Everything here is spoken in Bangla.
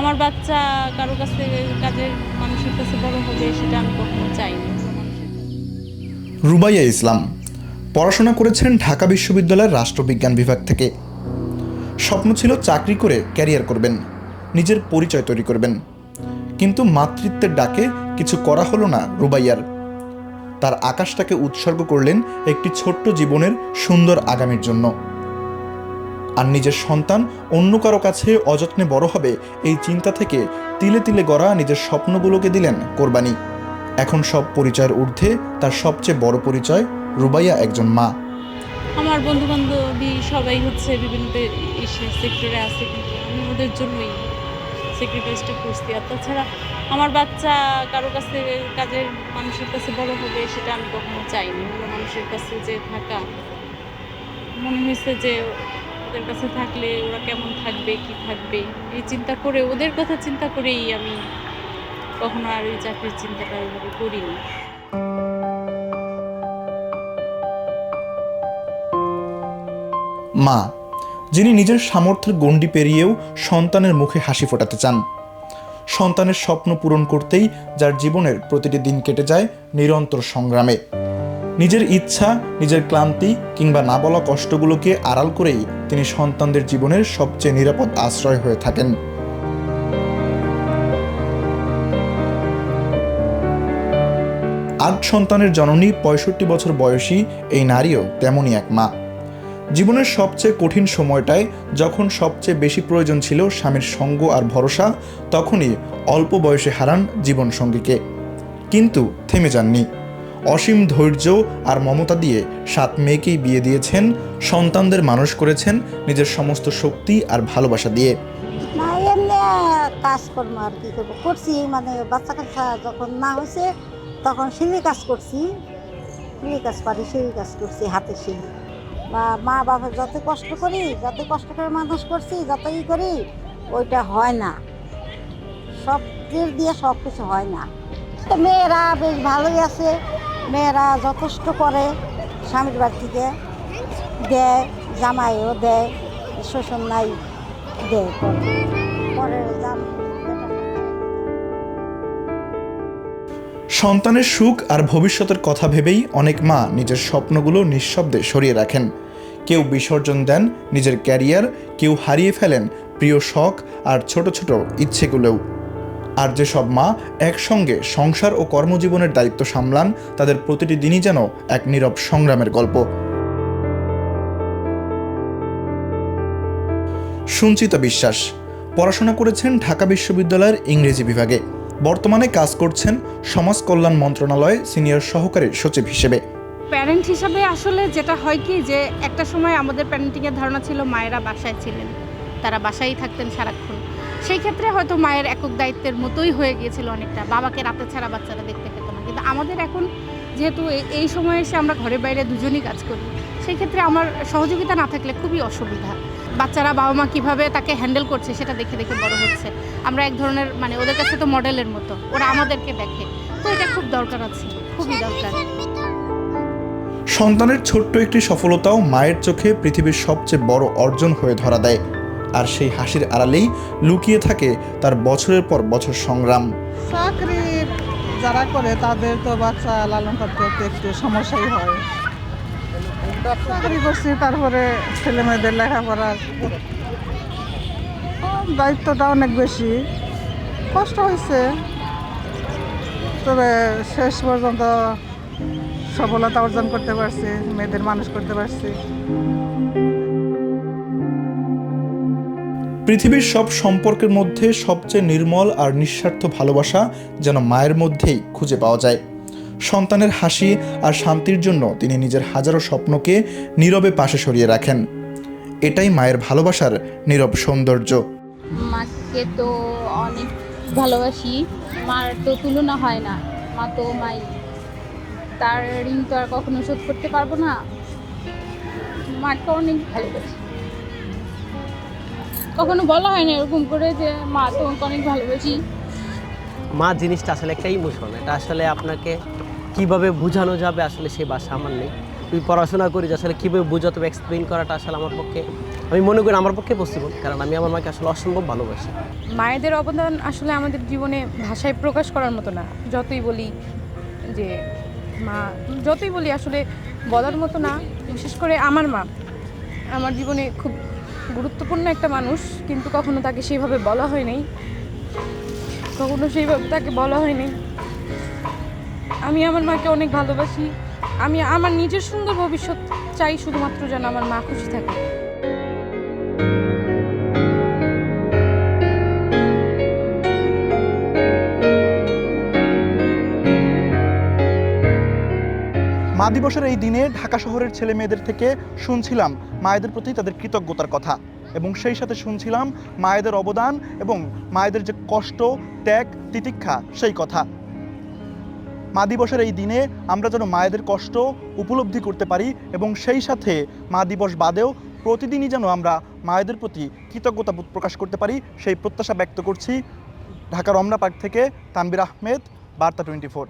আমার বাচ্চা কারো কাছে কাজের মানুষের কাছে বড় হবে, সেটা আমি কখনো চাইনি। রুবাইয়া ইসলাম পড়াশোনা করেছেন ঢাকা বিশ্ববিদ্যালয়ের রাষ্ট্রবিজ্ঞান বিভাগ থেকে। স্বপ্ন ছিল চাকরি করে ক্যারিয়ার করবেন, নিজের পরিচয় তৈরি করবেন। কিন্তু মাতৃত্বের ডাকে কিছু করা হলো না রুবাইয়ার। তার আকাশটাকে উৎসর্গ করলেন একটি ছোট্ট জীবনের সুন্দর আগামীর জন্য। আর নিজের সন্তান অন্য কারো কাছে অযত্নে বড় হবে, এই চিন্তা থেকে তিলে তিলে গড়া নিজের স্বপ্নগুলোকে দিলেন কোরবানি। এখন সব পরিচয়ের ঊর্ধ্বে তার সবচেয়ে বড় পরিচয়, রুবাইয়া একজন মা। আমার বন্ধু বান্ধবী সবাই হচ্ছে বিভিন্ন সেক্টরে আছে, কিন্তু আমি ওদের জন্যই স্যাক্রিফাইসটা করছি। আর তাছাড়া আমার বাচ্চা কারো কাছে কাজের মানুষের কাছে বড় হবে, সেটা আমি কখনো চাইনি। অন্য মানুষের কাছে যে থাকা, মনে হয়েছে যে ওদের কাছে থাকলে ওরা কেমন থাকবে, কি থাকবে, এই চিন্তা করে, ওদের কথা চিন্তা করেই আমি কখনো আর এই চাকরির চিন্তাটা ওইভাবে করিনি। মা, যিনি নিজের সামর্থ্যের গণ্ডি পেরিয়েও সন্তানের মুখে হাসি ফোটাতে চান। সন্তানের স্বপ্ন পূরণ করতেই যার জীবনের প্রতিটি দিন কেটে যায় নিরন্তর সংগ্রামে। নিজের ইচ্ছা, নিজের ক্লান্তি কিংবা না বলা কষ্টগুলোকে আড়াল করেই তিনি সন্তানদের জীবনের সবচেয়ে নিরাপদ আশ্রয় হয়ে থাকেন। আট সন্তানের জননী ৬৫ বছর বয়সী এই নারীও তেমনই এক মা। জীবনের সবচেয়ে কঠিন সময়টায়, যখন সবচেয়ে বেশি প্রয়োজন ছিল স্বামীর সঙ্গ আর ভরসা, তখনই অল্প বয়সে হারান জীবনসঙ্গীকে। কিন্তু থেমে যাননি। অসীম ধৈর্য আর মমতা দিয়ে ৭ মেয়েকেই বিয়ে দিয়েছেন, সন্তানদের মানুষ করেছেন নিজের সমস্ত শক্তি আর ভালোবাসা দিয়ে। না, এমনি কাজকর্ম আর কি করবো, করছি। মানে বাচ্চা কাচ্চা যখন না হয়েছে তখন সিঁড়ি কাজ করছি, সিঁড়ি কাজ পারি, সিঁড়ি কাজ করছি, হাতে সিঁড়ি। বা মা বাবা যত কষ্ট করি, যত কষ্ট করে মানুষ করছি, যত ই করি, ওইটা হয় না। সব দিক দিয়ে সব কিছু হয় না। তো মেয়েরা বেশ ভালোই আছে, মেয়েরা যথেষ্ট করে, স্বামীর বাড়ি থেকে দেয়, জামাইও দেয়, শ্বশুর নাই দেয়, পরে সন্তানের সুখ আর ভবিষ্যতের কথা ভেবেই অনেক মা নিজের স্বপ্নগুলো নিঃশব্দে সরিয়ে রাখেন। কেউ বিসর্জন দেন নিজের ক্যারিয়ার, কেউ হারিয়ে ফেলেন প্রিয় শখ আর ছোট ছোট ইচ্ছেগুলোও। আর যেসব মা একসঙ্গে সংসার ও কর্মজীবনের দায়িত্ব সামলান, তাদের প্রতিটি দিনই যেন এক নীরব সংগ্রামের গল্প। সঞ্চিতা বিশ্বাস পড়াশোনা করেছেন ঢাকা বিশ্ববিদ্যালয়ের ইংরেজি বিভাগে। বর্তমানে কাজ করছেন সমাজ কল্যাণ মন্ত্রণালয়ে সিনিয়র সহকারী সচিব হিসেবে। প্যারেন্ট হিসাবে আসলে যেটা হয় কি, যে একটা সময় আমাদের প্যারেন্টিংয়ের ধারণা ছিল মায়েরা বাসায় ছিলেন, তারা বাসায় থাকতেন সারাক্ষণ। সেই ক্ষেত্রে হয়তো মায়ের একক দায়িত্বের মতোই হয়ে গিয়েছিল অনেকটা, বাবাকে রাতে ছাড়া বাচ্চারা দেখতে পেত না। কিন্তু আমাদের এখন যেহেতু এই সময়ে এসে আমরা ঘরে বাইরে দুজনই কাজ করি, সেই ক্ষেত্রে আমার সহযোগিতা না থাকলে খুবই অসুবিধা। বাচ্চারা বাবা মা কীভাবে তাকে হ্যান্ডেল করছে সেটা দেখে দেখে বড় হচ্ছে। আমরা এক ধরনের মানে ওদের কাছে তো মডেলের মতো, ওরা আমাদেরকে দেখে। তো এটা খুব দরকার আছে, খুবই দরকার। সন্তানের ছোট্ট একটি সফলতাও মায়ের চোখে পৃথিবীর সবচেয়ে বড় অর্জন হয়ে ধরা দেয়। আর সেই হাসির আড়ালেই লুকিয়ে থাকে তার বছরের পর বছর সংগ্রাম। চাকরি যারা করে তাদের তো বাচ্চা লালন পালন করতে একটু সমস্যাই হয়। চাকরি করছি, তারপরে ছেলে মেয়েদের লেখাপড়ার দায়িত্বটা অনেক বেশি, কষ্ট হয়েছে। তবে শেষ পর্যন্ত সফলতা অর্জন করতে পারছি, মেয়েদের মানুষ করতে পারছি। পৃথিবীর সব সম্পর্কের মধ্যে সবচেয়ে নির্মল আর নিঃস্বার্থ ভালোবাসা যেন মায়ের মধ্যেই খুঁজে পাওয়া যায়। সন্তানের হাসি আর শান্তির জন্য তিনি নিজের হাজারো স্বপ্নকে নীরবে পাশে সরিয়ে রাখেন। এটাই মায়ের ভালোবাসার নীরব সৌন্দর্য। মাকে তো অনেক ভালোবাসি, মার তো তুলনা হয় না। মা তো মাই, তার ঋণ তো আর কখনো শোধ করতে পারবো না। মাকে অনেক ভালোবাসি, কখনো বলা হয় না এরকম করে যে মা তোমাকে অনেক ভালোবাসি। মা জিনিসটা আসলে একটা ইমোশন, এটা আসলে আপনাকে কিভাবে বোঝানো যাবে আসলে সেই ভাষা আমার নেই। তুই পড়াশোনা করি, আসলে কীভাবে বোঝাতে হবে, এক্সপ্লেইন করাটা আসলে আমার পক্ষে আমি মনে করি আমার পক্ষে পসিবল, কারণ আমি আমার মাকে আসলে অসম্ভব ভালোবাসি। মায়েদের অবদান আসলে আমাদের জীবনে ভাষায় প্রকাশ করার মতো না। যতই বলি যে মা, যতই বলি আসলে বলার মতো না। বিশেষ করে আমার মা আমার জীবনে খুব গুরুত্বপূর্ণ একটা মানুষ, কিন্তু কখনো তাকে সেইভাবে বলা হয়নি, কখনো সেইভাবে তাকে বলা হয়নি। আমি আমার মাকে অনেক ভালোবাসি। আমি আমার নিজের সুন্দর ভবিষ্যৎ চাই, শুধুমাত্র যেন আমার মা খুশি থাকে। মা দিবসের এই দিনে ঢাকা শহরের ছেলে মেয়েদের থেকে শুনছিলাম মায়েদের প্রতি তাদের কৃতজ্ঞতার কথা, এবং সেই সাথে শুনছিলাম মায়েদের অবদান এবং মায়েদের যে কষ্ট, ত্যাগ, তিতিক্ষা সেই কথা। মা দিবসের এই দিনে আমরা যেন মায়েদের কষ্ট উপলব্ধি করতে পারি এবং সেই সাথে মা দিবস বাদেও প্রতিদিনই যেন আমরা মায়েদের প্রতি কৃতজ্ঞতা প্রকাশ করতে পারি, সেই প্রত্যাশা ব্যক্ত করছি। ঢাকা রমনা পার্ক থেকে তানভীর আহমেদ, বার্তা 24।